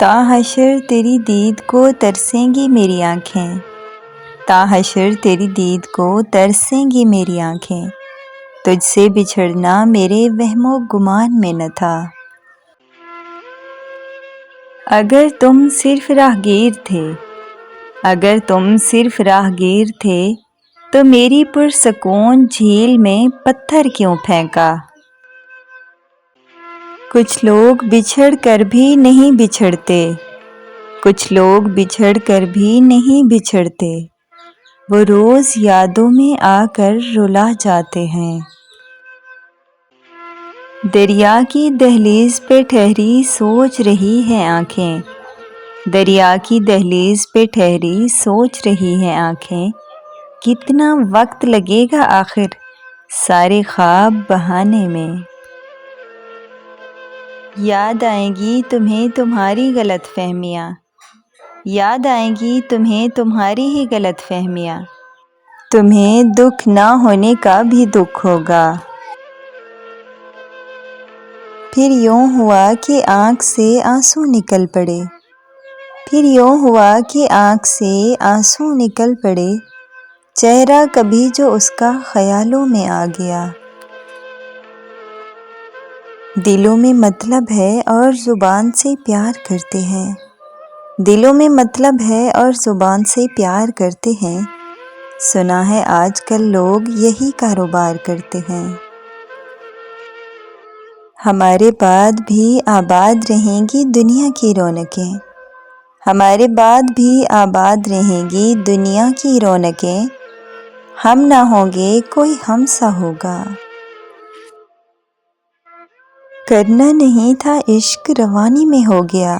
تا حشر تیری دید کو ترسیں گی میری آنکھیں، تا حشر تیری دید کو ترسیں گی میری آنکھیں، تجھ سے بچھڑنا میرے وہم و گمان میں نہ تھا۔ اگر تم صرف راہگیر تھے، اگر تم صرف راہگیر تھے تو میری پرسکون جھیل میں پتھر کیوں پھینکا؟ کچھ لوگ بچھڑ کر بھی نہیں بچھڑتے، کچھ لوگ بچھڑ کر بھی نہیں بچھڑتے، وہ روز یادوں میں آ کر رلا جاتے ہیں۔ دریا کی دہلیز پہ ٹھہری سوچ رہی ہیں آنکھیں، دریا کی دہلیز پہ ٹھہری سوچ رہی ہیں آنکھیں، کتنا وقت لگے گا آخر سارے خواب بہانے میں؟ یاد آئیں گی تمہیں تمہاری غلط فہمیاں، یاد آئیں گی تمہیں تمہاری ہی غلط فہمیاں، تمہیں دکھ نہ ہونے کا بھی دکھ ہوگا۔ پھر یوں ہوا کہ آنکھ سے آنسو نکل پڑے، پھر یوں ہوا کہ آنکھ سے آنسو نکل پڑے، چہرہ کبھی جو اس کا خیالوں میں آ گیا۔ دلوں میں مطلب ہے اور زبان سے پیار کرتے ہیں، دلوں میں مطلب ہے اور زبان سے پیار کرتے ہیں، سنا ہے آج کل لوگ یہی کاروبار کرتے ہیں۔ ہمارے بعد بھی آباد رہیں گی دنیا کی رونقیں، ہمارے بعد بھی آباد رہیں گی دنیا کی رونقیں، ہم نہ ہوں گے کوئی ہم سا ہوگا۔ کرنا نہیں تھا عشق روانی میں ہو گیا،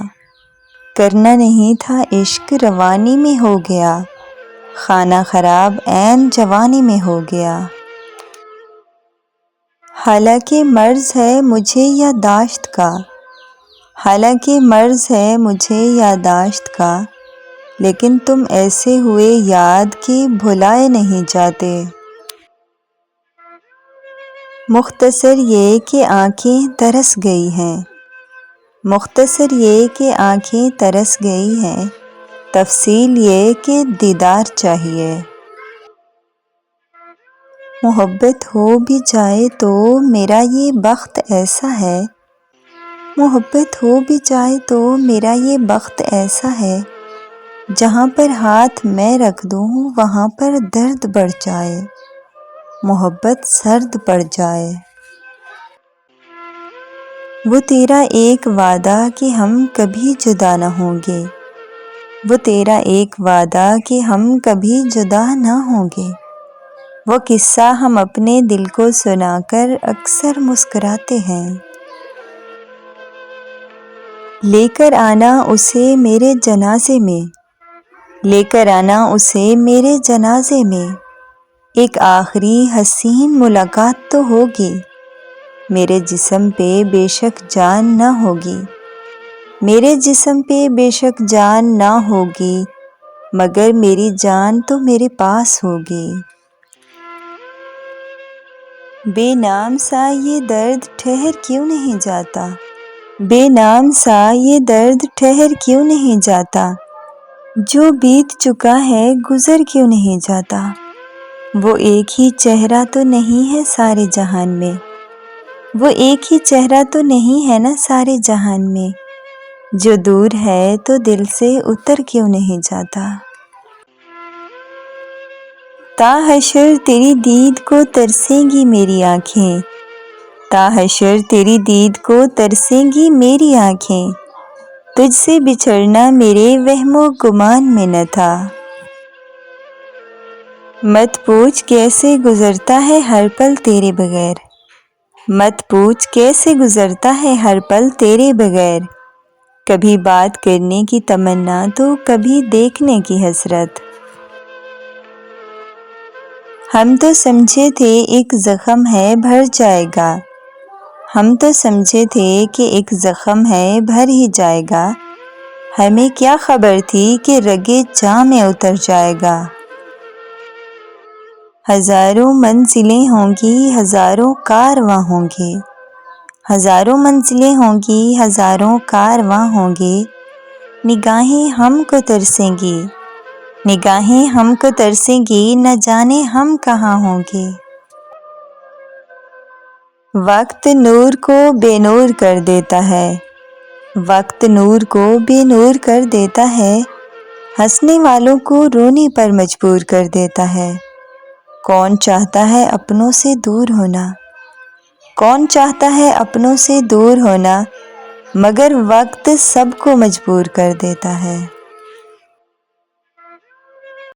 کرنا نہیں تھا عشق روانی میں ہو گیا، خانہ خراب عین جوانی میں ہو گیا۔ حالانکہ مرض ہے مجھے یادداشت کا، حالانکہ مرض ہے مجھے یادداشت کا، لیکن تم ایسے ہوئے یاد کہ بھلائے نہیں جاتے۔ مختصر یہ کہ آنکھیں ترس گئی ہیں، مختصر یہ کہ آنکھیں ترس گئی ہیں، تفصیل یہ کہ دیدار چاہیے۔ محبت ہو بھی جائے تو میرا یہ بخت ایسا ہے، محبت ہو بھی جائے تو میرا یہ بخت ایسا ہے، جہاں پر ہاتھ میں رکھ دوں وہاں پر درد بڑھ جائے، محبت سرد پڑ جائے۔ وہ تیرا ایک وعدہ کہ ہم کبھی جدا نہ ہوں گے، وہ تیرا ایک وعدہ کہ ہم کبھی جدا نہ ہوں گے، وہ قصہ ہم اپنے دل کو سنا کر اکثر مسکراتے ہیں۔ لے کر آنا اسے میرے جنازے میں، لے کر آنا اسے میرے جنازے میں، ایک آخری حسین ملاقات تو ہوگی، میرے جسم پہ بے شک جان نہ ہوگی، میرے جسم پہ بے شک جان نہ ہوگی، مگر میری جان تو میرے پاس ہوگی۔ بے نام سا یہ درد ٹھہر کیوں نہیں جاتا، بے نام سا یہ درد ٹھہر کیوں نہیں جاتا، جو بیت چکا ہے گزر کیوں نہیں جاتا، وہ ایک ہی چہرہ تو نہیں ہے سارے جہان میں، وہ ایک ہی چہرہ تو نہیں ہے نا سارے جہان میں، جو دور ہے تو دل سے اتر کیوں نہیں جاتا۔ تا حشر تیری دید کو ترسیں گی میری آنکھیں، تا حشر تیری دید کو ترسیں گی میری آنکھیں، تجھ سے بچھڑنا میرے وہم و گمان میں نہ تھا۔ مت پوچھ کیسے گزرتا ہے ہر پل تیرے بغیر، مت پوچھ کیسے گزرتا ہے ہر پل تیرے بغیر، کبھی بات کرنے کی تمنا تو کبھی دیکھنے کی حسرت۔ ہم تو سمجھے تھے ایک زخم ہے بھر جائے گا، ہم تو سمجھے تھے کہ ایک زخم ہے بھر ہی جائے گا، ہمیں کیا خبر تھی کہ رگے جاں میں اتر جائے گا۔ ہزاروں منزلیں ہوں گی ہزاروں کارواں ہوں گے، ہزاروں منزلیں ہوں گی ہزاروں کارواں ہوں گے، نگاہیں ہم کو ترسیں گی، نگاہیں ہم کو ترسیں گی، نہ جانے ہم کہاں ہوں گے۔ وقت نور کو بے نور کر دیتا ہے، وقت نور کو بے نور کر دیتا ہے، ہنسنے والوں کو رونے پر مجبور کر دیتا ہے۔ کون چاہتا ہے اپنوں سے دور ہونا، کون چاہتا ہے اپنوں سے دور ہونا، مگر وقت سب کو مجبور کر دیتا ہے۔